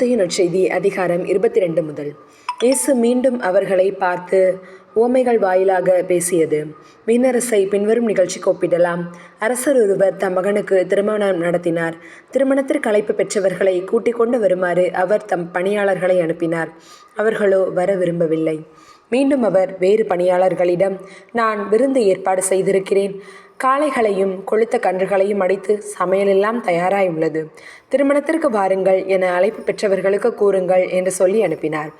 மத்தேயு நற்செய்தி அதிகாரம் 22 முதல். இயேசு மீண்டும் அவர்களை பார்த்து உவமைகள் வாயிலாக பேசியது. விண்ணரசை பின்வரும் நிகழ்ச்சிக்கு ஒப்பிடலாம். அரசர் ஒருவர் தம் மகனுக்கு திருமணம் நடத்தினார். திருமணத்திற்கு அழைப்பு பெற்றவர்களை கூட்டிக் கொண்டு வருமாறு அவர் தம் பணியாளர்களை அனுப்பினார். அவர்களோ வர விரும்பவில்லை. மீண்டும் அவர் வேறு பணியாளர்களிடம், நான் விருந்து ஏற்பாடு செய்திருக்கிறேன். காளைகளையும் கொழுத்த கன்றுகளையும் அடித்து சமையலெல்லாம் தயாராய் உள்ளது. திருமணத்திற்கு வாருங்கள் என அழைப்பு பெற்றவர்களுக்கு கூறுங்கள் என்று சொல்லி அனுப்பினார்.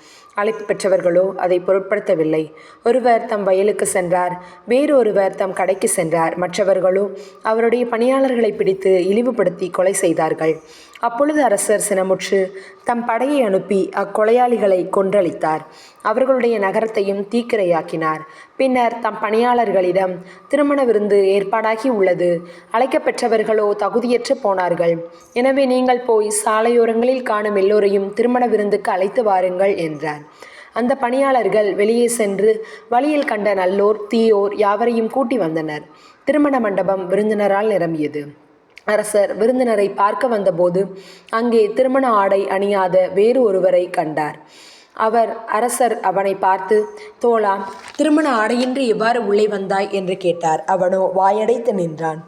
அழைப்பு பெற்றவர்களோ அதை பொருட்படுத்தவில்லை. ஒருவர் தம் வயலுக்கு சென்றார், வேறு ஒருவர் தம் கடைக்கு சென்றார். மற்றவர்களோ அவருடைய பணியாளர்களை பிடித்து இழிவுபடுத்தி கொலை செய்தார்கள். அப்பொழுது அரசர் சினமுற்று தம் படையை அனுப்பி அக்கொலையாளிகளை கொன்றளித்தார். அவர்களுடைய நகரத்தையும் தீக்கிரையாக்கினார். பின்னர் தம் பணியாளர்களிடம், திருமண விருந்து ஏற்பாடாகி உள்ளது, அழைக்கப்பெற்றவர்களோ தகுதியற்று போனார்கள். எனவே நீங்கள் போய் சாலையோரங்களில் காணும் எல்லோரையும் திருமண விருந்துக்கு அழைத்து வாருங்கள் என்றார். அந்த பணியாளர்கள் வெளியே சென்று வழியில் கண்ட நல்லோர் தீயோர் யாவரையும் கூட்டி வந்தனர். திருமண மண்டபம் விருந்தினரால் நிரம்பியது. அரசர் விருந்தினரை பார்க்க வந்தபோது அங்கே திருமண ஆடை அணியாத வேறு ஒருவரை கண்டார். அரசர் அவனை பார்த்து, தோழா, திருமண ஆடையின்றி எவ்வாறு உள்ளே வந்தாய் என்று கேட்டார். அவனோ வாயடைத்து நின்றான்.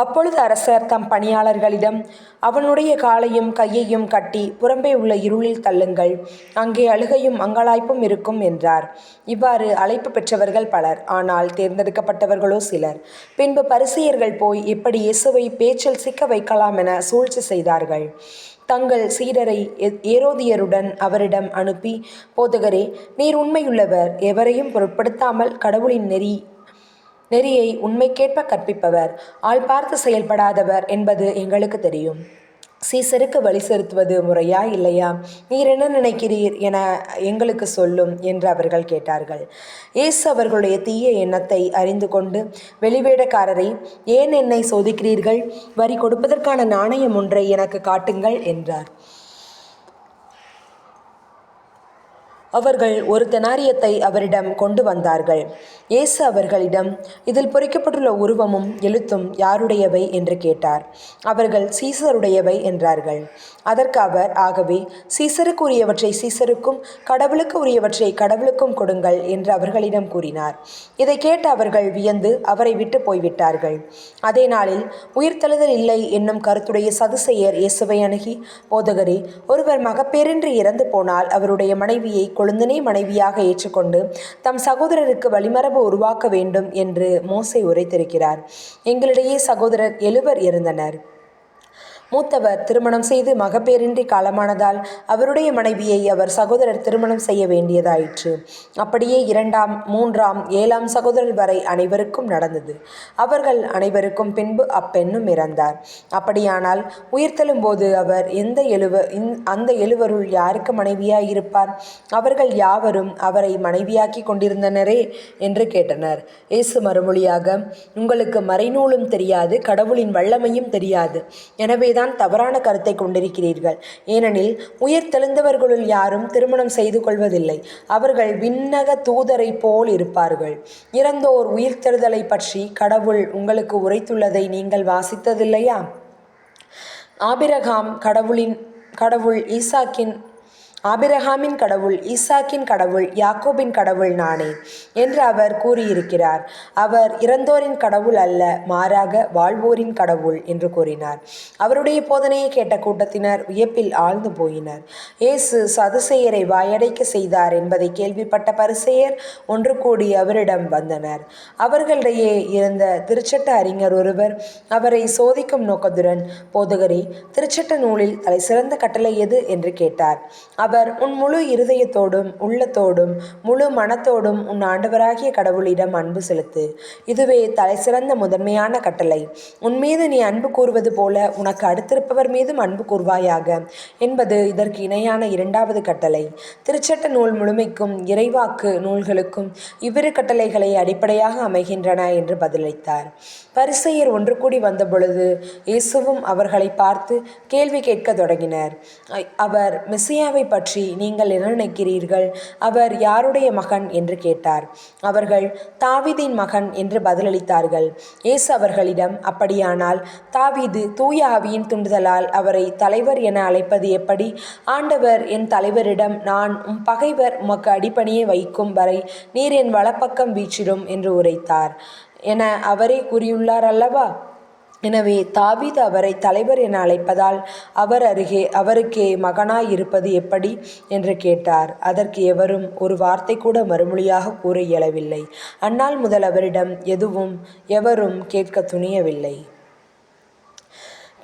அப்பொழுது அரசர் தம் பணியாளர்களிடம், அவனுடைய காலையும் கையையும் கட்டி புறம்பே உள்ள இருளில் தள்ளுங்கள், அங்கே அழுகையும் அங்கலாய்ப்பும் இருக்கும் என்றார். இவ்வாறு அழைப்பு பெற்றவர்கள் பலர், ஆனால் தேர்ந்தெடுக்கப்பட்டவர்களோ சிலர். பின்பு பரிசேயர்கள் போய் எப்படி இயேசுவை பேச்சில் சிக்க வைக்கலாம் என சூழ்ச்சி செய்தார்கள். தங்கள் சீடரை ஏரோதியருடன் அவரிடம் அனுப்பி, போதகரே, நீர் உண்மையுள்ளவர், எவரையும் பொருட்படுத்தாமல் கடவுளின் நெறியை உண்மைக்கேற்ப கற்பிப்பவர், ஆள் பார்த்து செயல்படாதவர் என்பது எங்களுக்கு தெரியும். சீசருக்கு வழி செலுத்துவது முறையா இல்லையா? நீர் என்ன நினைக்கிறீர் என எங்களுக்கு சொல்லும் என்று அவர்கள் கேட்டார்கள். இயேசு அவர்களுடைய தீய எண்ணத்தை அறிந்து கொண்டு, வெளிவேடக்காரரை, ஏன் என்னை சோதிக்கிறீர்கள்? வரி கொடுப்பதற்கான நாணயம் ஒன்றை எனக்கு காட்டுங்கள் என்றார். அவர்கள் ஒரு தெனாரியத்தை அவரிடம் கொண்டு வந்தார்கள். இயேசு அவர்களிடம், இதில் பொறிக்கப்பட்டுள்ள உருவமும் எழுத்தும் யாருடையவை என்று கேட்டார். அவர்கள் சீசருடையவை என்றார்கள். அதற்கு அவர், ஆகவே சீசருக்கு உரியவற்றை சீசருக்கும் கடவுளுக்கு உரியவற்றை கடவுளுக்கும் கொடுங்கள் என்று அவர்களிடம் கூறினார். இதை கேட்டு அவர்கள் வியந்து அவரை விட்டு போய்விட்டார்கள். அதே நாளில் உயிர்த்தெழுதல் இல்லை என்னும் கருத்துடைய சதுசேயர் இயேசுவை அணுகி, போதகரே, ஒருவர் மகப்பேறின்றி இறந்து போனால் அவருடைய மனைவியை கொழுந்தனே மனைவியாக ஏற்றுக்கொண்டு தம் சகோதரருக்கு வழிமரபு உருவாக்க வேண்டும் என்று மோசே உரைத்திருக்கிறார். எங்களிடையே சகோதரர் 7 இருந்தனர். மூத்தவர் திருமணம் செய்து மகப்பேறின்றி காலமானதால் அவருடைய மனைவியை அவர் சகோதரர் திருமணம் செய்ய வேண்டியதாயிற்று. அப்படியே 2ஆம் 3ஆம் 7ஆம் சகோதரர் வரை அனைவருக்கும் நடந்தது. அவர்கள் அனைவருக்கும் பின்பு அப்பெண்ணும் இறந்தார். அப்படியானால் உயிர்த்தெழும் போது அவர் அந்த 7 யாருக்கு மனைவியாய் இருப்பார்? அவர்கள் யாவரும் அவரை மனைவியாக்கி கொண்டிருந்தனரே என்று கேட்டனர். இயேசு மறுமொழியாக, உங்களுக்கு மறைநூலும் தெரியாது, கடவுளின் வல்லமையும் தெரியாது. எனவேதான் தவறான கருத்தை கொண்டிருக்கிறீர்கள். ஏனெனில் உயிர்த்தெழுந்தவர்களுள் யாரும் திருமணம் செய்து கொள்வதில்லை. அவர்கள் விண்ணக தூதரை போல் இருப்பார்கள். இறந்தோர் உயிர்த்தெழுதலை பற்றி கடவுள் உங்களுக்கு உரைத்துள்ளதை நீங்கள் வாசித்ததில்லையா? ஆபிரகாமின் கடவுள், ஈசாக்கின் கடவுள், யாக்கோபின் கடவுள் நானே என்று அவர் கூறியிருக்கிறார். அவர் இறந்தோரின் கடவுள் அல்ல, மாறாக வாழ்வோரின் கடவுள் என்று கூறினார். அவருடைய போதனையை கேட்ட கூட்டத்தினர் வியப்பில் ஆழ்ந்து போயினர். இயேசு சதுசேயரை வாயடைக்க செய்தார் என்பதை கேள்விப்பட்ட பரிசேயர் ஒன்று கூடி அவரிடம் வந்தனர். அவர்களிடையே இருந்த திருச்சட்ட அறிஞர் ஒருவர் அவரை சோதிக்கும் நோக்கத்துடன், போதகரே, திருச்சட்ட நூலில் தலைசிறந்த கட்டளை எது என்று கேட்டார். அவர், உன் முழு இருதயத்தோடும் உள்ளத்தோடும் முழு மனத்தோடும் உன் ஆண்டவராகிய கடவுளிடம் அன்பு செலுத்து. இதுவே தலைசிறந்த முதன்மையான கட்டளை. உன் மீது நீ அன்பு கூறுவது போல உனக்கு அடுத்திருப்பவர் மீதும் அன்பு கூர்வாயாக என்பது இதற்கு இணையான 2வது கட்டளை. திருச்சட்ட நூல் முழுமைக்கும் இறைவாக்கு நூல்களுக்கும் இவ்விரு கட்டளைகளை அடிப்படையாக அமைகின்றன என்று பதிலளித்தார். பரிசேயர் ஒன்று கூடி வந்தபொழுது இயேசுவும் அவர்களை பார்த்து கேள்வி கேட்க தொடங்கினர். அவர் மெசியாவை பற்றி பற்றி நீங்கள் என்ன நினைக்கிறீர்கள்? அவர் யாருடைய மகன் என்று கேட்டார். அவர்கள், தாவீதின் மகன் என்று பதிலளித்தார்கள். இயேசு அவர்களிடம், அப்படியானால் தாவீது தூய ஆவியின் தூண்டுதலால் அவரை தலைவர் என அழைப்பது எப்படி? ஆண்டவர் என் தலைவரிடம், நான் உம் பகைவர் உமக்கு அடிபணிய வைக்கும் வரை நீர் என் வலப்பக்கம் வீற்றிடும் என்று உரைத்தார் என அவரே கூறியுள்ளார் அல்லவா? எனவே தாவீது அவரை தலைவர் என அழைப்பதால் அவருக்கே மகனாய் இருப்பது எப்படி என்று கேட்டார். அதற்கு எவரும் ஒரு வார்த்தை கூட மறுமொழியாக கூற இயலவில்லை. அந்நாள் முதல் அவரிடம் எவரும் கேட்க துணியவில்லை.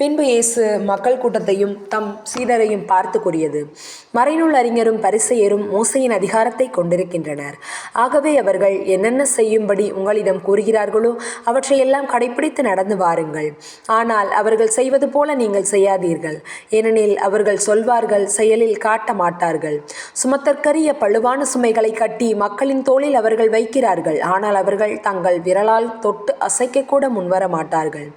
பின்பு இயேசு மக்கள் கூட்டத்தையும் தம் சீடரையும் பார்த்து கூறியது, மறைநூல் அறிஞரும் பரிசேயரும் மோசையின் அதிகாரத்தை கொண்டிருக்கின்றனர். ஆகவே அவர்கள் என்னென்ன செய்யும்படி உங்களிடம் கூறுகிறார்களோ அவற்றையெல்லாம் கடைப்பிடித்து நடந்து வாருங்கள். ஆனால் அவர்கள் செய்வது போல நீங்கள் செய்யாதீர்கள். ஏனெனில் அவர்கள் சொல்வார்கள், செயலில் காட்ட மாட்டார்கள். சுமத்தற்கரிய பழுவான சுமைகளை கட்டி மக்களின் தோளில் அவர்கள் வைக்கிறார்கள். ஆனால் அவர்கள் தங்கள் விரலால் தொட்டு அசைக்கக்கூட முன்வர மாட்டார்கள்.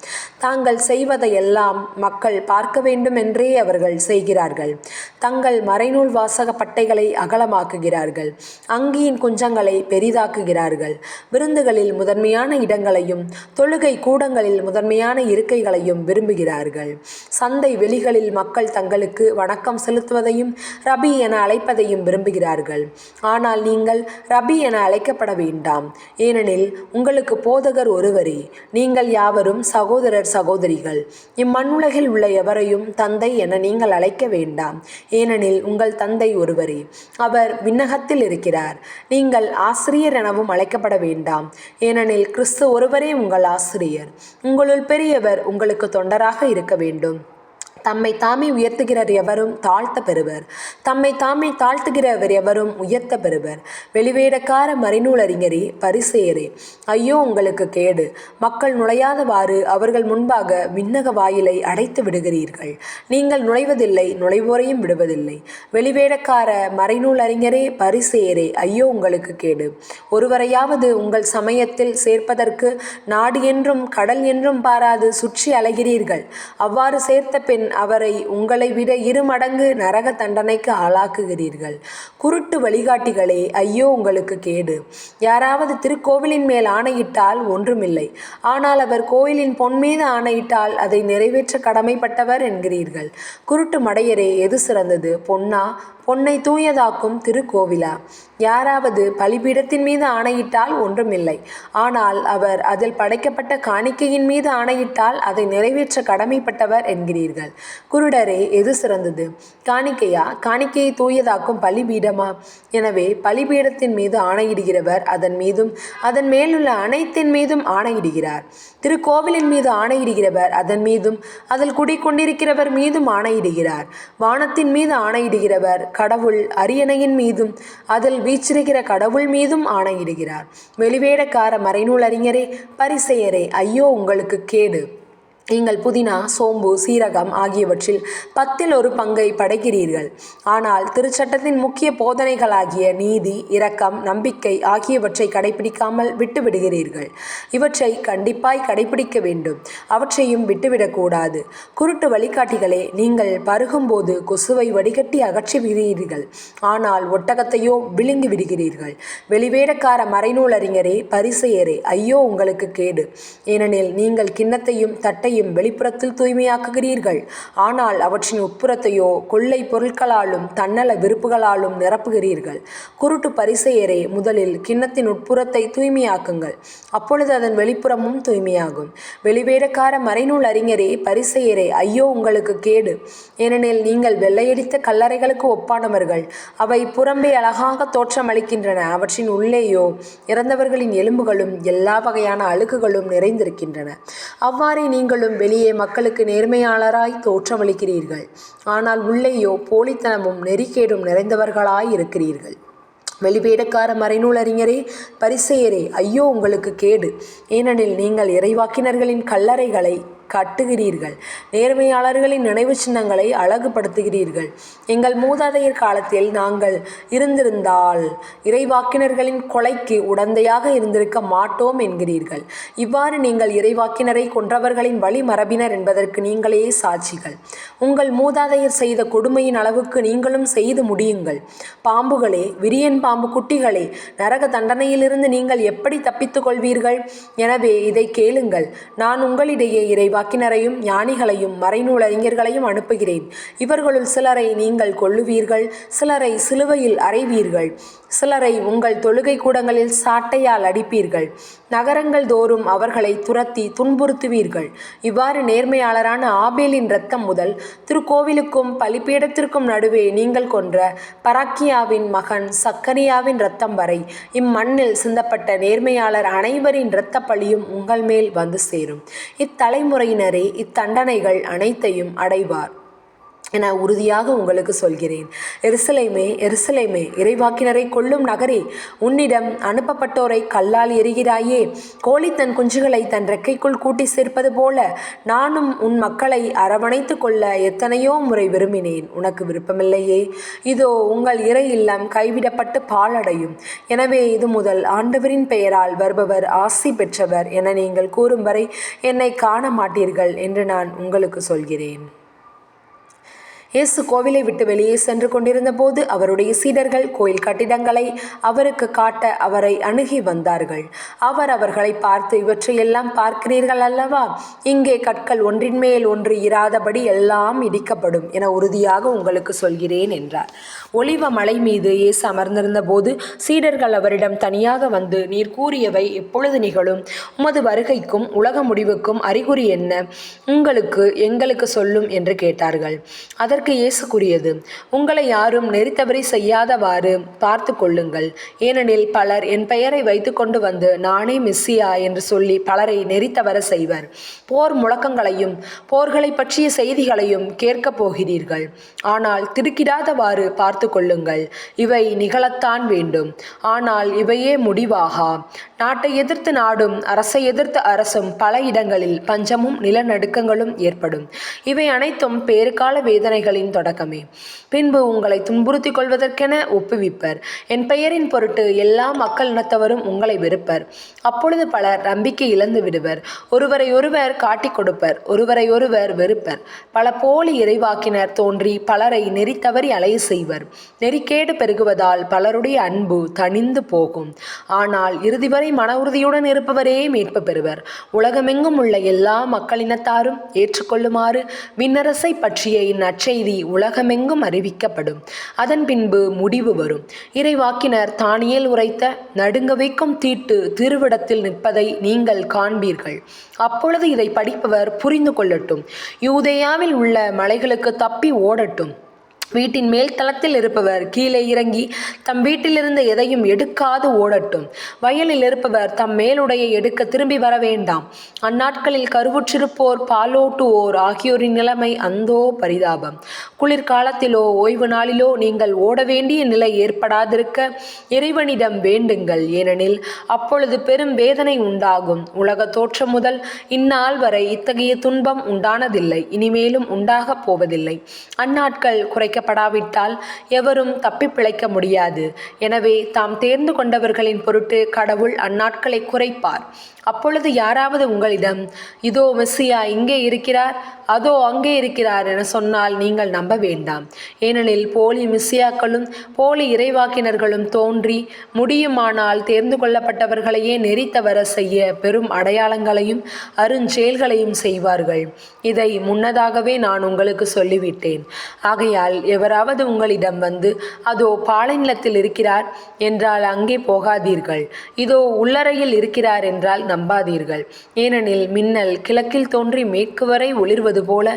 தாங்கள் செய்வதையெல்லாம் மக்கள் பார்க்க வேண்டும் என்றே அவர்கள் செய்கிறார்கள். தங்கள் மறைநூல் வாசக பட்டைகளை அகலமாக்குகிறார்கள். அங்கியின் குஞ்சங்களை பெரிதாக்குகிறார்கள். விருந்துகளில் முதன்மையான இடங்களையும் தொழுகை கூடங்களில் முதன்மையான இருக்கைகளையும் விரும்புகிறார்கள். சந்தை வெளிகளில் மக்கள் தங்களுக்கு வணக்கம் செலுத்துவதையும் ரபி என அழைப்பதையும் விரும்புகிறார்கள். ஆனால் நீங்கள் ரபி என அழைக்கப்பட வேண்டாம், ஏனெனில் உங்களுக்கு போதகர் ஒருவரே. நீங்கள் யாவரும் சகோதரர் சகோதரிகள். இம்மண்ணுலகில் உள்ள எவரையும் தந்தை என நீங்கள் அழைக்க வேண்டாம், ஏனெனில் உங்கள் தந்தை ஒருவரே, அவர் விண்ணகத்தில் இருக்கிறார். நீங்கள் ஆசிரியர் எனவும் அழைக்கப்பட வேண்டாம், ஏனெனில் கிறிஸ்து ஒருவரே உங்கள் ஆசிரியர். உங்களுள் பெரியவர் உங்களுக்கு தொண்டராக இருக்க வேண்டும். தம்மை தாமே உயர்த்துகிறவர் எவரும் தாழ்த்த பெறுவர், தம்மை தாமே தாழ்த்துகிறவர் எவரும் உயர்த்த பெறுவர். வெளிவேடக்கார மறைநூல் அறிஞரே, பரிசேயரே, ஐயோ உங்களுக்கு கேடு! மக்கள் நுழையாதவாறு அவர்கள் முன்பாக விண்ணக வாயிலை அடைத்து விடுகிறீர்கள். நீங்கள் நுழைவதில்லை, நுழைவோரையும் விடுவதில்லை. வெளிவேடக்கார மறைநூல் அறிஞரே, பரிசேயரே, ஐயோ உங்களுக்கு கேடு! ஒருவரையாவது உங்கள் சமயத்தில் சேர்ப்பதற்கு நாடு என்றும் கடல் என்றும் பாராது சுற்றி அலைகிறீர்கள். அவ்வாறு சேர்த்த பின் அவரை உங்களை விட 2 மடங்கு நரக தண்டனைக்கு ஆளாக்குகிறீர்கள். குருட்டு வழிகாட்டிகளே, ஐயோ உங்களுக்கு கேடு! யாராவது திருக்கோவிலின் மேல் ஆணையிட்டால் ஒன்றுமில்லை, ஆனால் அவர் கோயிலின் பொன் மீது ஆணையிட்டால் அதை நிறைவேற்ற கடமைப்பட்டவர் என்கிறீர்கள். குருட்டு மடையரே, எது சிறந்தது? பொன்னை தூயதாக்கும் திருக்கோவிலா? யாராவது பலிபீடத்தின் மீது ஆணையிட்டால் ஒன்றுமில்லை, ஆனால் அவர் அதில் படைக்கப்பட்ட காணிக்கையின் மீது ஆணையிட்டால் அதை நிறைவேற்ற கடமைப்பட்டவர் என்கிறீர்கள். குருடரே, எது சிறந்தது? காணிக்கையா? காணிக்கையை தூயதாக்கும் பலிபீடமா? எனவே பலிபீடத்தின் மீது ஆணையிடுகிறவர் அதன் மீதும் அதன் மேலுள்ள அனைத்தின் மீதும் ஆணையிடுகிறார். திருக்கோவிலின் மீது ஆணையிடுகிறவர் அதன் மீதும் அதில் குடிக்கொண்டிருக்கிறவர் மீதும் ஆணையிடுகிறார். வானத்தின் மீது ஆணையிடுகிறவர் கடவுள் அரியணையின் மீதும் அதில் வீற்றிருக்கிற கடவுள் மீதும் ஆணையிடுகிறார். வெளிவேடக்கார மறைநூல் அறிஞரே, பரிசேயரே, ஐயோ உங்களுக்கு கேடு! நீங்கள் புதினா, சோம்பு, சீரகம் ஆகியவற்றில் 10ல் 1 பங்கை படைக்கிறீர்கள். ஆனால் திருச்சட்டத்தின் முக்கிய போதனைகளாகிய நீதி, இரக்கம், நம்பிக்கை ஆகியவற்றை கடைபிடிக்காமல் விட்டுவிடுகிறீர்கள். இவற்றை கண்டிப்பாய் கடைபிடிக்க வேண்டும், அவற்றையும் விட்டுவிடக்கூடாது. குருட்டு வழிகாட்டிகளே, நீங்கள் பருகும்போது கொசுவை வடிகட்டி அகற்றி விடுகிறீர்கள், ஆனால் ஒட்டகத்தையோ விழுங்கி விடுகிறீர்கள். வெளிவேடக்கார மறைநூல் அறிஞரே, பரிசேயரே, ஐயோ உங்களுக்கு கேடு! ஏனெனில் நீங்கள் கிண்ணத்தையும் தட்டையும் வெளிப்புறத்தில் தூய்மையாக்குகிறீர்கள், ஆனால் அவற்றின் உட்புறத்தையோ கொள்ளை பொருட்களாலும் தன்னல விருப்புகளாலும் நிரப்புகிறீர்கள். குருட்டு பரிசேயரே, முதலில் கிண்ணத்தின் உட்புறத்தை தூய்மையாக்குங்கள், அப்பொழுது அதன் வெளிப்புறமும் தூய்மையாகும். வெளிவேடக்கார மறைநூல் அறிஞரே, பரிசேயரே, ஐயோ உங்களுக்கு கேடு! ஏனெனில் நீங்கள் வெள்ளையடித்த கல்லறைகளுக்கு ஒப்பானவர்கள். அவை புறம்பே அழகாக தோற்றமளிக்கின்றன, அவற்றின் உள்ளேயோ இறந்தவர்களின் எலும்புகளும் எல்லா வகையான அழுக்குகளும் நிறைந்திருக்கின்றன. அவ்வாறே நீங்களும் வெளியே மக்களுக்கு நேர்மையாளராய் தோற்றமளிக்கிறீர்கள், ஆனால் உள்ளேயோ போலித்தனமும் நெறிகேடும் நிறைந்தவர்களாய் இருக்கிறீர்கள். வெளிவேடக்கார மறைநூல் அறிஞரே, பரிசேயரே, ஐயோ உங்களுக்கு கேடு! ஏனெனில் நீங்கள் இறைவாக்கினர்களின் கல்லறைகளை கட்டுகிறீர்கள். நேர்மையாளர்களின் நினைவு சின்னங்களை அழகுபடுத்துகிறீர்கள். எங்கள் மூதாதையர் காலத்தில் நாங்கள் இருந்திருந்தால் இறைவாக்கினர்களின் கொலைக்கு உடந்தையாக இருந்திருக்க மாட்டோம் என்கிறீர்கள். இவ்வாறு நீங்கள் இறைவாக்கினரை கொன்றவர்களின் வழிமரபினர் என்பதற்கு நீங்களே சாட்சிகள். உங்கள் மூதாதையர் செய்த கொடுமையின் அளவுக்கு நீங்களும் செய்து முடியுங்கள். பாம்புகளே, விரியன் பாம்பு குட்டிகளே, நரக தண்டனையிலிருந்து நீங்கள் எப்படி தப்பித்துக் கொள்வீர்கள்? எனவே இதை கேளுங்கள். நான் உங்களிடையே இறைவாக்கினரையும் ஞானிகளையும் மறைநூலறிஞர்களையும் அனுப்புகிறேன். இவர்களுள் சிலரை நீங்கள் கொல்லுவீர்கள், சிலரை சிலுவையில் அறைவீர்கள், சிலரை உங்கள் தொழுகை கூடங்களில் சாட்டையால் அடிப்பீர்கள், நகரங்கள் தோறும் அவர்களை துரத்தி துன்புறுத்துவீர்கள். இவ்வாறு நேர்மையாளரான ஆபேலின் இரத்தம் முதல் திருக்கோவிலுக்கும் பலிபீடத்திற்கும் நடுவே நீங்கள் கொன்ற பராக்கியாவின் மகன் சக்கரியாவின் இரத்தம் வரை இம்மண்ணில் சிந்தப்பட்ட நேர்மையாளர் அனைவரின் இரத்த பழியும் உங்கள் மேல் வந்து சேரும். இத்தலைமுறையினரே இத்தண்டனைகள் அனைத்தையும் அடைவார் என உறுதியாக உங்களுக்கு சொல்கிறேன். எருசலேமே, எருசலேமே, இறைவாக்கினரை கொல்லும் நகரே, உன்னிடம் அனுப்பப்பட்டோரை கல்லால் எறிகிறாயே. கோழி தன் குஞ்சுகளை தன் ரெக்கைக்குள் கூட்டி சேர்ப்பது போல நானும் உன் மக்களை அரவணைத்து கொள்ள எத்தனையோ முறை விரும்பினேன். உனக்கு விருப்பமில்லையே. இதோ உங்கள் இறை இல்லம் கைவிடப்பட்டு பாழடையும். எனவே இது முதல் ஆண்டவரின் பெயரால் வருபவர் ஆசி பெற்றவர் என நீங்கள் கூறும் வரை என்னை காண மாட்டீர்கள் என்று நான் உங்களுக்கு சொல்கிறேன். இயேசு கோவிலை விட்டு வெளியே சென்று கொண்டிருந்த போது அவருடைய சீடர்கள் கோயில் கட்டிடங்களை அவருக்கு காட்ட அவரை அணுகி வந்தார்கள். அவர் அவர்களை பார்த்து, இவற்றையெல்லாம் பார்க்கிறீர்கள் அல்லவா? இங்கே கற்கள் ஒன்றின் மேல் ஒன்று இராதபடி எல்லாம் இடிக்கப்படும் என உறுதியாக உங்களுக்கு சொல்கிறேன் என்றார். ஒலிவ மலை மீது இயேசு அமர்ந்திருந்த போது சீடர்கள் அவரிடம் தனியாக வந்து, நீர் கூறியவை எப்பொழுது நிகழும்? உமது வருகைக்கும் உலக முடிவுக்கும் அறிகுறி என்ன? எங்களுக்கு சொல்லும் என்று கேட்டார்கள். அதற்கு இயேசு கூறியது, உங்களை யாரும் நெறித்தவறி செய்யாதவாறு பார்த்து கொள்ளுங்கள். ஏனெனில் பலர் என் பெயரை வைத்து கொண்டு வந்து நானே மெஸ்ஸியா என்று சொல்லி பலரை நெறித்தவர செய்வர். போர் முழக்கங்களையும் போர்களை பற்றிய செய்திகளையும் கேட்கப் போகிறீர்கள். ஆனால் திடுக்கிடாதவாறு பார்த்து கொள்ளுங்கள். இவை நிகழத்தான் வேண்டும், ஆனால் இவையே முடிவாகா. நாட்டை எதிர்த்து நாடும் அரசை எதிர்த்து அரசும் பல இடங்களில் பஞ்சமும் நிலநடுக்கங்களும் ஏற்படும். இவை அனைத்தும் பேறுகால வேதனைகளின் தொடக்கமே. பின்பு உங்களை துன்புறுத்திக் கொள்வதற்கென ஒப்புவிப்பர். என் பெயரின் பொருட்டு எல்லா மக்கள் இனத்தவரும் உங்களை வெறுப்பர். அப்பொழுது பலர் நம்பிக்கை இழந்து விடுவர். ஒருவரை ஒருவர் காட்டிக் கொடுப்பர், ஒருவரை ஒருவர் வெறுப்பர். பல போலி இறைவாக்கினர் தோன்றி பலரை நெறி தவறி அலைய செய்வர். நெறிக்கேடு பெருகுவதால் பலருடைய அன்பு தணிந்து போகும். ஆனால் இறுதி வரை மன உறுதியுடன் இருப்பவரே மீட்பு பெறுவர். உலகமெங்கும் உள்ள எல்லா மக்களினத்தாரும் ஏற்றுக்கொள்ளுமாறு விண்ணரசை பற்றிய இந்நற்செய்தி உலகமெங்கும் அறிவிக்கப்படும். அதன் பின்பு முடிவு வரும். இறைவாக்கினர் தானியேல் உரைத்த நடுங்க வைக்கும் தீட்டு திருவிடத்தில் நிற்பதை நீங்கள் காண்பீர்கள். அப்பொழுது இதை படிப்பவர் புரிந்து கொள்ளட்டும். யூதேயாவில் உள்ள மலைகளுக்கு தப்பி ஓடட்டும். வீட்டின் மேல் தளத்தில் இருப்பவர் கீழே இறங்கி தம் வீட்டிலிருந்து எதையும் எடுக்காது ஓடட்டும். வயலில் இருப்பவர் தம் மேலுடையை எடுக்க திரும்பி வர வேண்டாம். அந்நாட்களில் கருவுற்றிருப்போர் பாலோட்டுவோர் ஆகியோரின் நிலைமை அந்தோ பரிதாபம். குளிர்காலத்திலோ ஓய்வு நாளிலோ நீங்கள் ஓட வேண்டிய நிலை ஏற்படாதிருக்க இறைவனிடம் வேண்டுங்கள். ஏனெனில் அப்பொழுது பெரும் வேதனை உண்டாகும். உலக தோற்றம் முதல் இந்நாள் வரை இத்தகைய துன்பம் உண்டானதில்லை, இனிமேலும் உண்டாகப் போவதில்லை. அந்நாட்கள் குறைக்கப்படாவிட்டால் எவரும் தப்பி பிழைக்க முடியாது. எனவே தாம் தேர்ந்து கொண்டவர்களின் பொருட்டு கடவுள் அந்நாட்களை குறைப்பார். அப்பொழுது யாராவது உங்களிடம், இதோ மெஸ்ஸியா இங்கே இருக்கிறார், அதோ அங்கே இருக்கிறார் என சொன்னால் நீங்கள் நம்ப வேண்டாம். ஏனெனில் போலி மெஸ்ஸியாக்களும் போலி இறைவாக்கினர்களும் தோன்றி முடியுமானால் தேர்ந்து கொள்ளப்பட்டவர்களையே நெறித்தவர செய்ய பெரும் அடையாளங்களையும் அருஞ்செயல்களையும் செய்வார்கள். இதை முன்னதாகவே நான் உங்களுக்கு சொல்லிவிட்டேன். ஆகையால் எவராவது உங்களிடம் வந்து, அதோ பாலைநிலத்தில் இருக்கிறார் என்றால் அங்கே போகாதீர்கள். இதோ உள்ளறையில் இருக்கிறார் என்றால் நம்பாதீர்கள். ஏனெனில் மின்னல் கிழக்கில் தோன்றி மேற்கு வரை ஒளிர்வது போல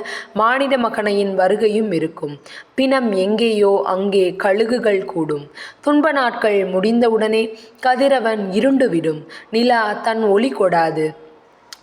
மானிட மகனையின் வருகையும் இருக்கும். பிணம் எங்கேயோ அங்கே கழுகுகள் கூடும். துன்ப நாட்கள் முடிந்தவுடனே கதிரவன் இருண்டுவிடும், நிலா தன் ஒளி கொடாது,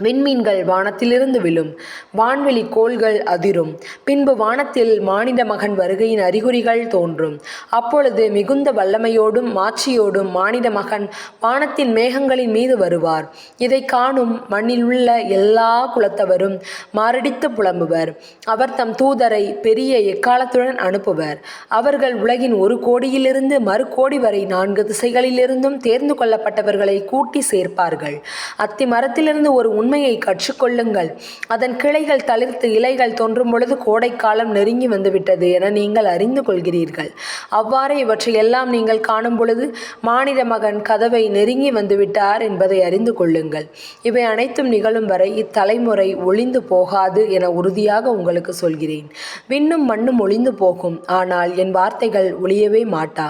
விண்மீன்கள் வானத்திலிருந்து விழும், வான்வெளி கோள்கள் அதிரும். பின்பு வானத்தில் மானிட மகன் வருகையின் அறிகுறிகள் தோன்றும். அப்பொழுது மிகுந்த வல்லமையோடும் மாட்சியோடும் மானிட மகன் வானத்தின் மேகங்களின் மீது வருவார். இதை காணும் மண்ணில் உள்ள எல்லா குலத்தவரும் மாரடித்து புலம்புவர். அவர் தம் தூதரை பெரிய எக்காலத்துடன் அனுப்புவர். அவர்கள் உலகின் ஒரு கோடியிலிருந்து மறு கோடி வரை 4 திசைகளிலிருந்தும் தேர்ந்து கொள்ளப்பட்டவர்களை கூட்டி சேர்ப்பார்கள். அத்தி மரத்திலிருந்து ஒரு உண்மையை கற்றுக்கொள்ளுங்கள். அதன் கிளைகள் தளிர்த்து இலைகள் தோன்றும் பொழுது கோடைக்காலம் நெருங்கி வந்துவிட்டது என நீங்கள் அறிந்து கொள்கிறீர்கள். அவ்வாறே இவற்றையெல்லாம் நீங்கள் காணும் பொழுது மானிட மகன் கதவை நெருங்கி வந்துவிட்டார் என்பதை அறிந்து கொள்ளுங்கள். இவை அனைத்தும் நிகழும் வரை இத்தலைமுறை ஒளிந்து போகாது என உறுதியாக உங்களுக்கு சொல்கிறேன். விண்ணும் மண்ணும் ஒளிந்து போகும், ஆனால் என் வார்த்தைகள் ஒளியவே மாட்டா.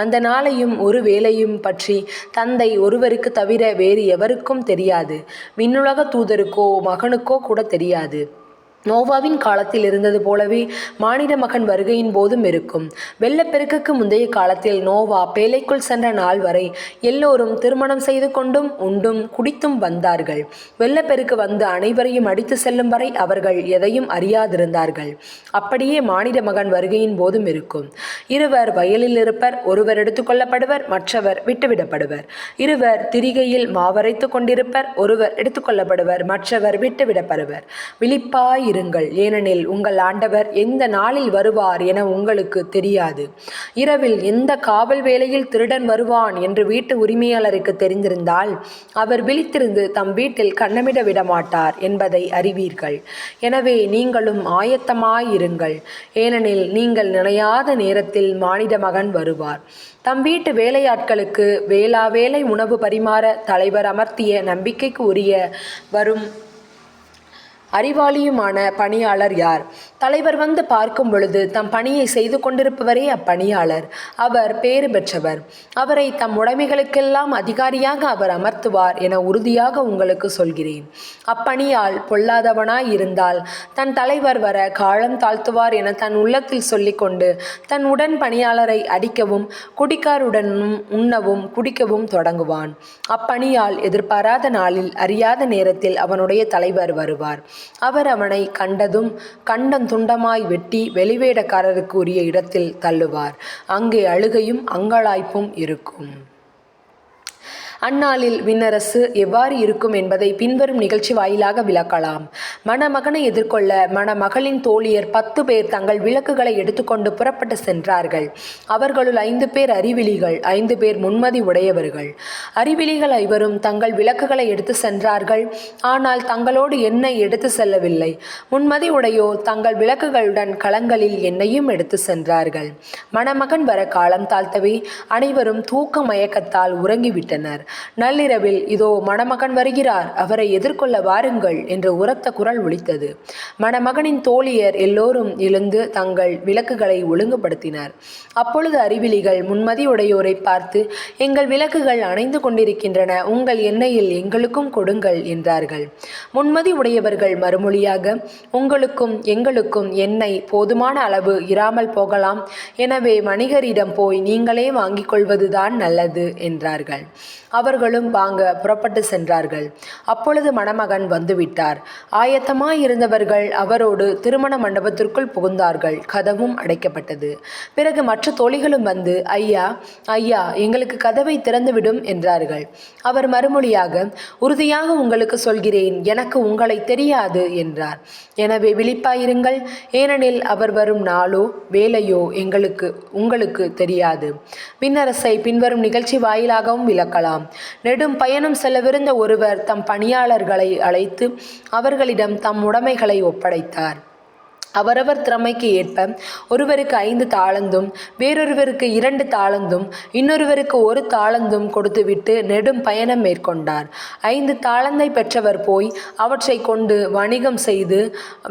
அந்த நாளையும் ஒரு வேளையும் பற்றி தந்தை ஒருவருக்கு தவிர வேறு எவருக்கும் தெரியாது. விண்ணுலக தூதருக்கோ மகனுக்கோ கூட தெரியாது. நோவாவின் காலத்தில் இருந்தது போலவே மானிட மகன் வருகையின் போதும் இருக்கும். வெள்ளப்பெருக்குக்கு முந்தைய காலத்தில் நோவா பேழைக்குள் சென்ற நாள் வரை எல்லோரும் திருமணம் செய்து கொண்டும் உண்டும் குடித்தும் வந்தார்கள். வெள்ளப்பெருக்கு வந்து அனைவரையும் அடித்து செல்லும் வரை அவர்கள் எதையும் அறியாதிருந்தார்கள். அப்படியே மானிட மகன் வருகையின் போதும் இருக்கும். இருவர் வயலில் இருப்பர், ஒருவர் எடுத்துக்கொள்ளப்படுவர், மற்றவர் விட்டுவிடப்படுவர். இருவர் திரிகையில் மாவரைத்து கொண்டிருப்பர், ஒருவர் எடுத்துக்கொள்ளப்படுவர், மற்றவர் விட்டுவிடப்படுவர். விழிப்பாய் இருங்கள், ஏனெனில் உங்கள் ஆண்டவர் எந்த நாளில் வருவார் என உங்களுக்கு தெரியாது. இரவில் எந்த காவல் வேளையில் திருடன் வருவான் என்று வீட்டு உரிமையாளருக்கு தெரிந்திருந்தால் அவர் விழித்திருந்து தம் வீட்டில் கன்னமிட விடமாட்டார் என்பதை அறிவீர்கள். எனவே நீங்களும் ஆயத்தமாயிருங்கள், ஏனெனில் நீங்கள் நினையாத நேரத்தில் மானிட மகன் வருவார். தம் வீட்டு வேலையாட்களுக்கு வேளா வேலை உணவு பரிமாற தலைவர் அமர்த்திய நம்பிக்கைக்கு உரிய வரும் அறிவாளியுமான பணியாளர் யார்? தலைவர் வந்து பார்க்கும் பொழுது தம் பணியை செய்து கொண்டிருப்பவரே அப்பணியாளர். அவர் பேறு பெற்றவர். அவரை தம் உடைமைகளுக்கெல்லாம் அதிகாரியாக அவர் அமர்த்துவார் என உறுதியாக உங்களுக்கு சொல்கிறேன். அப்பணியால் பொல்லாதவனாய் இருந்தால் தன் தலைவர் வர காலம் தாழ்த்துவார் என தன் உள்ளத்தில் சொல்லிக்கொண்டு தன் உடன் பணியாளரை அடிக்கவும் குடிக்காருடனும் உண்ணவும் குடிக்கவும் தொடங்குவான். அப்பணியால் எதிர்பாராத நாளில் அறியாத நேரத்தில் அவனுடைய தலைவர் வருவார். அவர் அவனை கண்டம் துண்டமாய் வெட்டி வெளிவேடக்காரருக்கு உரிய இடத்தில் தள்ளுவார். அங்கே அழுகையும் அங்கலாய்ப்பும் இருக்கும். அந்நாளில் விண்ணரசு எவ்வாறு இருக்கும் என்பதை பின்வரும் நிகழ்ச்சி வாயிலாக விளக்கலாம். மணமகனை எதிர்கொள்ள மணமகளின் தோழியர் 10 பேர் தங்கள் விளக்குகளை எடுத்துக்கொண்டு புறப்பட்டு சென்றார்கள். அவர்களுள் 5 பேர் அறிவிலிகள், 5 பேர் முன்மதி உடையவர்கள். அறிவிலிகள் ஐவரும் தங்கள் விளக்குகளை எடுத்து சென்றார்கள், ஆனால் தங்களோடு எண்ணெய் எடுத்து செல்லவில்லை. முன்மதி உடையோர் தங்கள் விளக்குகளுடன் களங்களில் எண்ணெயும் எடுத்து சென்றார்கள். மணமகன் வர காலம் தாழ்த்தவே அனைவரும் தூக்க மயக்கத்தால் உறங்கிவிட்டனர். நள்ளிரவில், இதோ மணமகன் வருகிறார், அவரை எதிர்கொள்ள வாருங்கள் என்று உரத்த குரல் ஒலித்தது. மணமகனின் தோழியர் எல்லோரும் எழுந்து தங்கள் விளக்குகளை ஒழுங்குபடுத்தினர். அப்பொழுது அறிவிலிகள் முன்மதி உடையோரை பார்த்து, எங்கள் விளக்குகள் அணைந்து கொண்டிருக்கின்றன, உங்கள் எண்ணெயில் எங்களுக்கும் கொடுங்கள் என்றார்கள். முன்மதி உடையவர்கள் மறுமொழியாக, உங்களுக்கும் எங்களுக்கும் எண்ணெய் போதுமான அளவு இராமல் போகலாம், எனவே வணிகரிடம் போய் நீங்களே வாங்கிக் கொள்வதுதான் நல்லது என்றார்கள். அவர்களும் வாங்க புறப்பட்டு சென்றார்கள். அப்பொழுது மணமகன் வந்துவிட்டார். ஆயத்தமாயிருந்தவர்கள் அவரோடு திருமண மண்டபத்திற்குள் புகுந்தார்கள். கதவும் அடைக்கப்பட்டது. பிறகு மற்ற தோழிகளும் வந்து, ஐயா ஐயா, எங்களுக்கு கதவை திறந்துவிடும் என்றார்கள். அவர் மறுமொழியாக, உறுதியாக உங்களுக்கு சொல்கிறேன், எனக்கு உங்களை தெரியாது என்றார். எனவே விழிப்பாயிருங்கள், ஏனெனில் அவர் வரும் நாளோ வேலையோ உங்களுக்கு தெரியாது. விண்ணரசை பின்வரும் நிகழ்ச்சி வாயிலாகவும் விளக்கலாம். நெடும் பயணம் செல்லவிருந்த ஒருவர் தம் பணியாளர்களை அழைத்து அவர்களிடம் தம் உடைமைகளை ஒப்படைத்தார். அவரவர் திறமைக்கு ஏற்ப ஒருவருக்கு 5 தாளந்தும், வேறொருவருக்கு 2 தாளந்தும், இன்னொருவருக்கு 1 தாளந்தும் கொடுத்துவிட்டு நெடும் பயணம் மேற்கொண்டார். 5 தாளந்தை பெற்றவர் போய் அவற்றை கொண்டு வணிகம் செய்து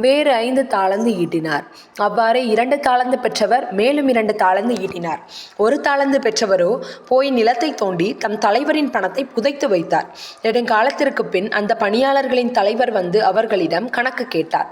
வேறு 5 தாளந்து ஈட்டினார். அவ்வாறே 2 தாளந்து பெற்றவர் மேலும் 2 தாளந்து ஈட்டினார். 1 தாளந்து பெற்றவரோ போய் நிலத்தை தோண்டி தம் தலைவரின் பணத்தை புதைத்து வைத்தார். நெடுங்காலத்திற்கு பின் அந்த பணியாளர்களின் தலைவர் வந்து அவர்களிடம் கணக்கு கேட்டார்.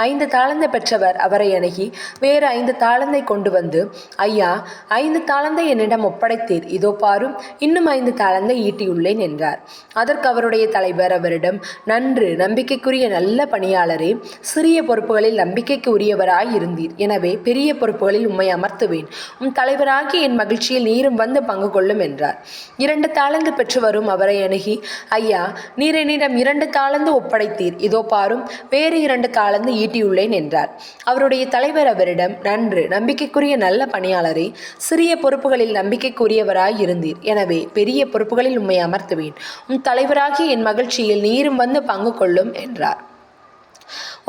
5 தாளந்து பெற்றவர் பெற்றவர் அவரை அணுகி வேறு 5 தாளந்தை கொண்டு வந்து, ஐயா, 5 தாளந்தை என்னிடம் ஒப்படைத்தீர், இதோ பாரும், இன்னும் 5 தாளந்தை ஈட்டியுள்ளேன் என்றார். அதற்கு அவருடைய தலைவர் அவரிடம், நன்று, நம்பிக்கைக்குரிய நல்ல பணியாளரே, சிறிய பொறுப்புகளில் நம்பிக்கைக்கு உரியவராய் இருந்தீர், எனவே பெரிய பொறுப்புகளில் உம்மை அமர்த்துவேன். உம் தலைவராகி என் மகிழ்ச்சியில் நீரும் வந்து பங்கு கொள்ளும் என்றார். 2 தாளந்து பெற்று வரும் அவரை அணுகி, ஐயா, நீர் என்னிடம் 2 தாளந்து ஒப்படைத்தீர், இதோ பாரும், வேறு 2 தாளந்து ஈட்டியுள்ளேன் என்றார். அவருடைய தலைவர் அவரிடம், நன்று, நம்பிக்கைக்குரிய நல்ல பணியாளரே, சிறிய பொறுப்புகளில் நம்பிக்கைக்குரியவராய் இருந்தீர், எனவே பெரிய பொறுப்புகளில் உம்மை அமர்த்துவேன். உம் தலைவராகி என் மகிழ்ச்சியில் நீரும் வந்து பங்கு கொள்ளும் என்றார்.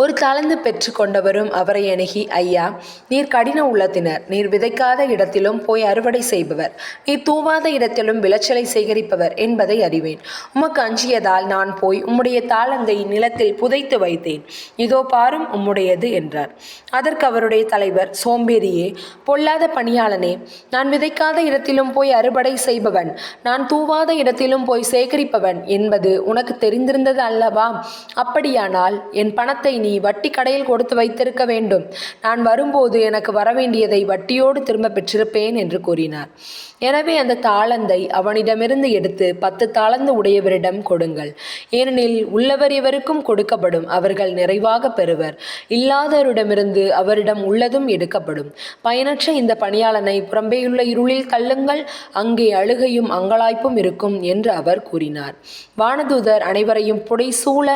1 தாளந்து பெற்று கொண்டவரும் அவரை அணுகி, ஐயா, நீர் கடின உள்ளத்தினர், நீர் விதைக்காத இடத்திலும் போய் அறுவடை செய்பவர், நீர் தூவாத இடத்திலும் விளைச்சலை சேகரிப்பவர் என்பதை அறிவேன். உமக்கு அஞ்சியதால் நான் போய் உம்முடைய தாளந்தை நிலத்தில் புதைத்து வைத்தேன், இதோ பாரும், உம்முடையது என்றார். அதற்கு அவருடைய தலைவர், சோம்பேறியே, பொல்லாத பணியாளனே, நான் விதைக்காத இடத்திலும் போய் அறுவடை செய்பவன், நான் தூவாத இடத்திலும் போய் சேகரிப்பவன் என்பது உனக்கு தெரிந்திருந்தது அல்லவா? அப்படியானால் என் பணத்தை நீ வட்டி கடையில் கொடுத்து வைத்திருக்க வேண்டும். நான் வரும்போது எனக்கு வரவேண்டியதை வட்டியோடு திரும்ப பெற்றிருப்பேன் என்று கூறினார். எனவே அந்த தாளந்தை அவனிடமிருந்து எடுத்து 10 தாளந்து உடையவரிடம் கொடுங்கள். ஏனெனில் உள்ளவர் எவருக்கும் கொடுக்கப்படும், அவர்கள் நிறைவாக பெறுவர். இல்லாதவரிடமிருந்து அவரிடம் உள்ளதும் எடுக்கப்படும். பயனற்ற இந்த பணியாளனை புறம்பேயுள்ள இருளில் தள்ளுங்கள், அங்கே அழுகையும் அங்கலாய்ப்பும் இருக்கும் என்று அவர் கூறினார். வானதூதர் அனைவரையும் புடைசூழ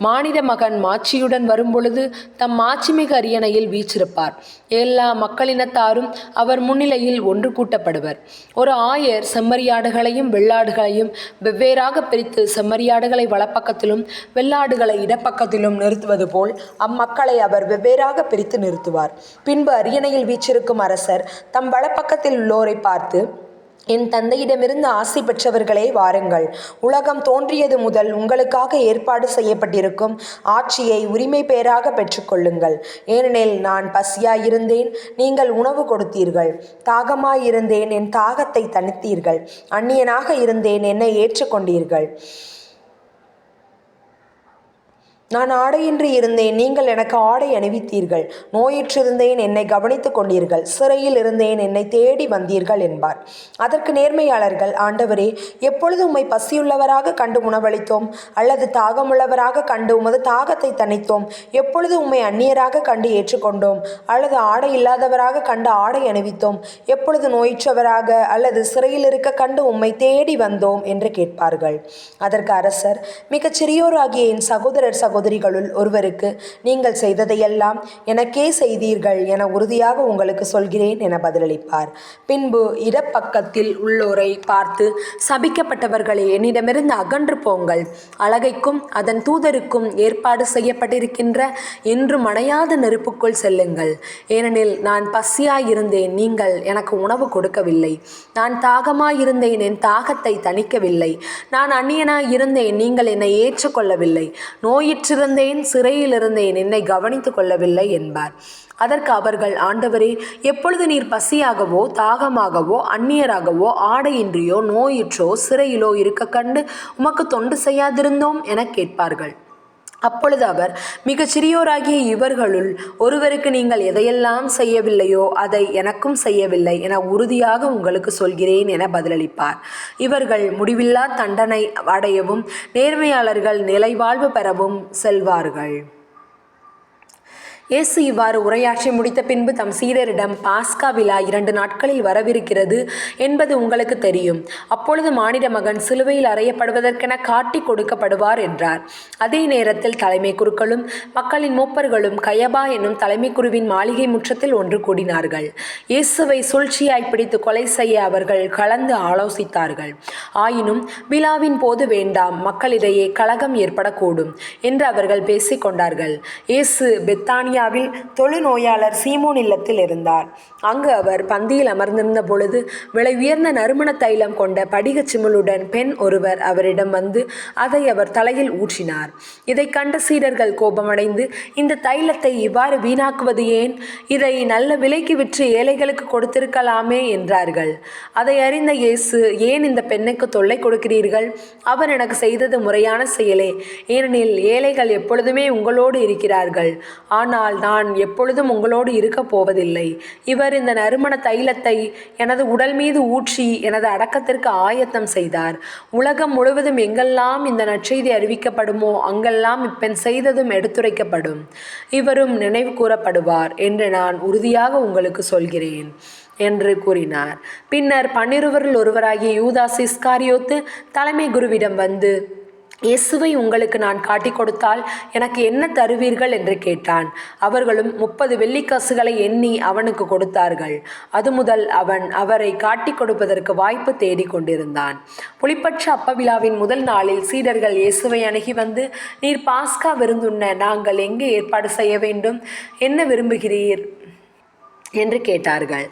மானிட மகன் மாட்சியுடன் வரும்பொழுது தம் மாட்சிமிகு அரியணையில் வீற்றிருப்பார். எல்லா மக்களினத்தாரும் அவர் முன்னிலையில் ஒன்று கூட்டப்படுவர். ஒரு ஆயர் செம்மறியாடுகளையும் வெள்ளாடுகளையும் வெவ்வேறாக பிரித்து செம்மறியாடுகளை வலப்பக்கத்திலும் வெள்ளாடுகளை இடப்பக்கத்திலும் நிறுத்துவது போல் அம்மக்களை அவர் வெவ்வேறாக பிரித்து நிறுத்துவார். பின்பு அரியணையில் வீற்றிருக்கும் அரசர் தம் வலப்பக்கத்தில் உள்ளோரை பார்த்து, என் தந்தையிடமிருந்து ஆசி பெற்றவர்களே, வாருங்கள், உலகம் தோன்றியது முதல் உங்களுக்காக ஏற்பாடு செய்யப்பட்டிருக்கும் ஆட்சியை உரிமை பேராக பெற்றுக்கொள்ளுங்கள். ஏனெனில் நான் பசியாயிருந்தேன், நீங்கள் உணவு கொடுத்தீர்கள், தாகமாயிருந்தேன், என் தாகத்தை தணித்தீர்கள், அந்நியனாக இருந்தேன், என்னை ஏற்றுக்கொண்டீர்கள், நான் ஆடையின்றி இருந்தேன், நீங்கள் எனக்கு ஆடை அணிவித்தீர்கள், நோயுற்றிருந்தேன், என்னை கவனித்து கொண்டீர்கள், சிறையில் இருந்தேன், என்னை தேடி வந்தீர்கள் என்பார். அதற்கு நேர்மையாளர்கள், ஆண்டவரே, எப்பொழுது உம்மை பசியுள்ளவராக கண்டு உணவளித்தோம், அல்லது தாகமுள்ளவராக கண்டு உமது தாகத்தை தணித்தோம்? எப்பொழுது உம்மை அந்நியராக கண்டு ஏற்றுக்கொண்டோம், அல்லது ஆடை இல்லாதவராக கண்டு ஆடை அணிவித்தோம்? எப்பொழுது நோயுற்றவராக அல்லது சிறையில் இருக்க கண்டு உம்மை தேடி வந்தோம் என்று கேட்பார்கள். அதற்கு அரசர், மிகச் சிறியோராகிய என் சகோதரர்களுள் ஒருவருக்கு நீங்கள் செய்ததையெல்லாம் எனக்கே செய்தீர்கள் என உறுதியாக உங்களுக்கு சொல்கிறேன் என பதிலளிப்பார். பின்பு இடப்பக்கத்தில் உள்ளோரை பார்த்து, சபிக்கப்பட்டவர்களே, என்னிடமிருந்து அகன்று போங்கள், அலகைக்கும் அதன் தூதருக்கும் ஏற்பாடு செய்யப்பட்டிருக்கின்ற என்று மணையாத நெருப்புக்குள் செல்லுங்கள். ஏனெனில் நான் பசியாயிருந்தேன், நீங்கள் எனக்கு உணவு கொடுக்கவில்லை, நான் தாகமாயிருந்தேன், என் தாகத்தை தணிக்கவில்லை, நான் அந்நியனாயிருந்தேன், நீங்கள் என்னை ஏற்றுக்கொள்ளவில்லை, நோயிற்றிருந்தேன், சிறையில் இருந்தேன், என்னை கவனித்து கொள்ளவில்லை என்பார். அதற்கு அவர்கள், ஆண்டவரே, எப்பொழுது நீர் பசியாகவோ தாகமாகவோ அந்நியராகவோ ஆடையின்றியோ நோயுற்றோ சிறையிலோ இருக்க கண்டு உமக்கு தொண்டு செய்யாதிருந்தோம் என கேட்பார்கள். அப்பொழுது அவர், மிகச் சிறியோராகிய இவர்களுள் ஒருவருக்கு நீங்கள் எதையெல்லாம் செய்யவில்லையோ அதை எனக்கும் செய்யவில்லை என உறுதியாக உங்களுக்கு சொல்கிறேன் என பதிலளிப்பார். இவர்கள் முடிவில்லா தண்டனை அடையவும் நேர்மையாளர்கள் நிலைவாழ்வு பெறவும் செல்வார்கள். இயேசு இவ்வாறு உரையாற்றி முடித்த பின்பு தம் சீடரிடம், பாஸ்கா விழா 2 நாட்களில் வரவிருக்கிறது என்பது உங்களுக்கு தெரியும். அப்பொழுது மானிட மகன் சிலுவையில் அறையப்படுவதற்கென காட்டி கொடுக்கப்படுவார் என்றார். அதே நேரத்தில் தலைமை குருக்களும் மக்களின் மூப்பர்களும் கயபா என்னும் தலைமை குருவின் மாளிகை முற்றத்தில் ஒன்று கூடினார்கள். இயேசுவை சூழ்ச்சியாய் பிடித்து கொலை செய்ய அவர்கள் கலந்து ஆலோசித்தார்கள். ஆயினும் விழாவின் போது வேண்டாம், மக்களிடையே கலகம் ஏற்படக்கூடும் என்று அவர்கள் பேசிக் கொண்டார்கள். இயேசு பெத்தானியா தொழுநோயாளர் சீமோன் இல்லத்தில் இருந்தார். அங்கு அவர் பந்தியில் அமர்ந்திருந்த பொழுது விலை உயர்ந்த நறுமண தைலம் கொண்ட படிக சிமிழுடன் பெண் ஒருவர் அவரிடம் வந்து அதை அவர் தலையில் ஊற்றினார். இதை கண்ட சீடர்கள் கோபமடைந்து, இந்த தைலத்தை இவ்வாறு வீணாக்குவது ஏன்? இதை நல்ல விலைக்கு விற்று ஏழைகளுக்கு கொடுத்திருக்கலாமே என்றார்கள். அதை அறிந்த இயேசு, ஏன் இந்த பெண்ணுக்கு தொல்லை கொடுக்கிறீர்கள்? அவர் எனக்கு செய்தது முறையான செயலே, ஏனெனில் ஏழைகள் எப்பொழுதுமே உங்களோடு இருக்கிறார்கள், ஆனால் ஆதலால் நான் எப்பொழுதும் உங்களோடு இருக்கப் போவதில்லை. இவர் இந்த நறுமண தைலத்தை எனது உடல் மீது ஊற்றி எனது அடக்கத்திற்கு ஆயத்தம் செய்தார். உலகம் முழுவதும் எங்கெல்லாம் இந்த நற்செய்தி அறிவிக்கப்படுமோ அங்கெல்லாம் இப்பெண் செய்ததும் எடுத்துரைக்கப்படும். இவரும் நினைவு கூறப்படுவார் என்று நான் உறுதியாக உங்களுக்கு சொல்கிறேன் என்று கூறினார். பின்னர் 12 ஒருவராகிய யூதாஸ் இஸ்காரியோத்து தலைமை குருவிடம் வந்து, இயேசுவை உங்களுக்கு நான் காட்டிக் கொடுத்தால் எனக்கு என்ன தருவீர்கள் என்று கேட்டான். அவர்களும் 30 வெள்ளிக்காசுகளை எண்ணி அவனுக்கு கொடுத்தார்கள். அது முதல் அவன் அவரை காட்டிக் கொடுப்பதற்கு வாய்ப்பு தேடிக் கொண்டிருந்தான். புளிப்பற்ற அப்ப விழாவின் முதல் நாளில் சீடர்கள் இயேசுவை அணுகி வந்து, நீர் பாஸ்கா விருந்துண்ண நாங்கள் எங்கே ஏற்பாடு செய்ய வேண்டும்? என்ன விரும்புகிறீர் என்று கேட்டார்கள்.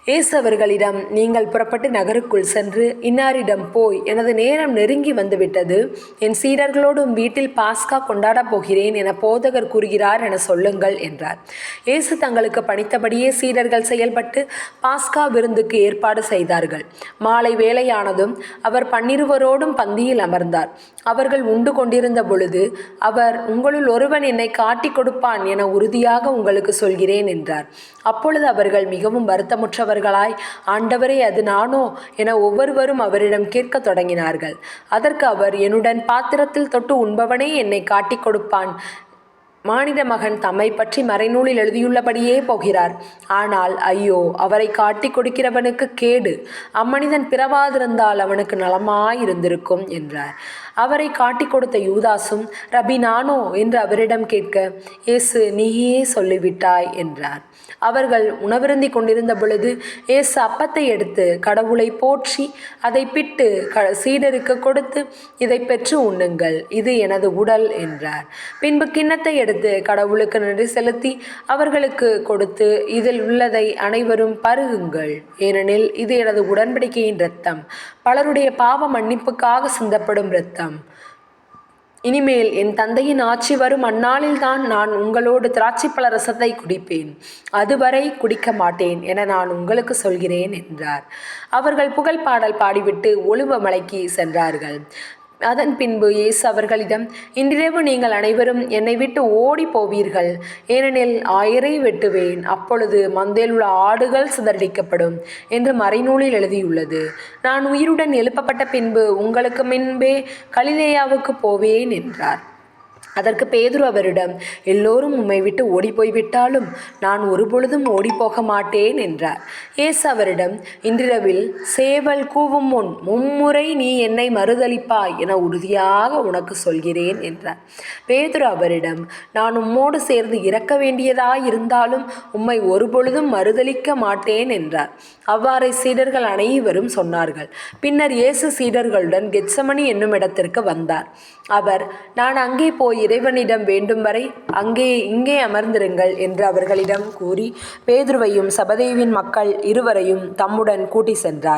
இயேசு அவர்களிடம், நீங்கள் புறப்பட்டு நகருக்குள் சென்று இன்னாரிடம் போய், எனது நேரம் நெருங்கி வந்துவிட்டது, என் சீடர்களோடும் வீட்டில் பாஸ்கா கொண்டாடப் போகிறேன் என போதகர் கூறுகிறார் என சொல்லுங்கள் என்றார். இயேசு தங்களுக்கு பணித்தபடியே சீடர்கள் செயல்பட்டு பாஸ்கா விருந்துக்கு ஏற்பாடு செய்தார்கள். மாலை வேளையானதும் அவர் 12 பந்தியில் அமர்ந்தார். அவர்கள் உண்டு கொண்டிருந்த பொழுது அவர், உங்களுள் ஒருவன் என்னை காட்டிக் கொடுப்பான் என உறுதியாக உங்களுக்கு சொல்கிறேன் என்றார். அப்பொழுது அவர்கள் மிகவும் வருத்தமுற்றவர், ஆண்டவரே, அது நானோ என ஒவ்வொருவரும் அவரிடம் கேட்க தொடங்கினார்கள். அதற்கு அவர், என்னுடன் பாத்திரத்தில் தொட்டு உண்பவனே என்னை காட்டிக் கொடுப்பான். மானிட மகன் தம்மை பற்றி மறைநூலில் எழுதியுள்ளபடியே போகிறார். ஆனால் ஐயோ, அவரை காட்டி கொடுக்கிறவனுக்கு கேடு. அம்மனிதன் பிறவாதிருந்தால் அவனுக்கு நலமாயிருந்திருக்கும் என்றார். அவரை காட்டி கொடுத்த யூதாசும், ரபி நானோ என்று அவரிடம் கேட்க, இயேசு, நீயே சொல்லிவிட்டாய் என்றார். அவர்கள் உணவிருந்தி கொண்டிருந்த பொழுது இயேசு அப்பத்தை எடுத்து கடவுளை போற்றி அதை பிட்டு சீடருக்கு கொடுத்து, இதை பெற்று உண்ணுங்கள், இது எனது உடல் என்றார். பின்பு கிண்ணத்தை எடுத்து கடவுளுக்கு நன்றி செலுத்தி அவர்களுக்கு கொடுத்து, இதில் உள்ளதை அனைவரும் பருகுங்கள், ஏனெனில் இது எனது உடன்படிக்கையின் இரத்தம், பலருடைய பாவ மன்னிப்புக்காக சிந்தப்படும் இரத்தம். இனிமேல் என் தந்தையின் ஆட்சி வரும் அந்நாளில்தான் நான் உங்களோடு திராட்சைப்பழ ரசத்தை குடிப்பேன். அதுவரை குடிக்க மாட்டேன் என நான் உங்களுக்கு சொல்கிறேன் என்றார். அவர்கள் புகழ் பாடல் பாடிவிட்டு ஒலிவ மலைக்கு சென்றார்கள். அதன் பின்பு இயேசு அவர்களிடம், இன்றிரவு நீங்கள் அனைவரும் என்னை விட்டு ஓடி போவீர்கள், ஏனெனில் 1000 வெட்டுவேன், அப்பொழுது மந்தையில் உள்ள ஆடுகள் சிதறடிக்கப்படும் என்று மறைநூலில் எழுதியுள்ளது. நான் உயிருடன் எழுப்பப்பட்ட பின்பு உங்களுக்கு முன்பே கலிலேயாவுக்கு போவேன் என்றார். அதற்கு பேதுரு அவரிடம், எல்லோரும் உம்மை விட்டு ஓடிப்போய்விட்டாலும் நான் ஒருபொழுதும் ஓடிப்போக மாட்டேன் என்றார். இயேசு அவரிடம், இன்றிரவில் சேவல் கூவும் முன் 3 நீ என்னை மறுதலிப்பாய் என உறுதியாக உனக்கு சொல்கிறேன் என்றார். பேதுரு அவரிடம், நான் உம்மோடு சேர்ந்து இறக்க வேண்டியதாயிருந்தாலும் உம்மை ஒருபொழுதும் மறுதலிக்க மாட்டேன் என்றார். அவ்வாறே சீடர்கள் அனைவரும் சொன்னார்கள். பின்னர் இயேசு சீடர்களுடன் கெத்சமனி என்னும் இடத்திற்கு வந்தார். அவர், நான் அங்கே போய் இறைவனிடம் வேண்டும் வரை இங்கே அமர்ந்திருங்கள் என்று அவர்களிடம் கூறி பேதுருவையும் சபதேவின் மக்கள் இருவரையும் தம்முடன் கூட்டி சென்றார்.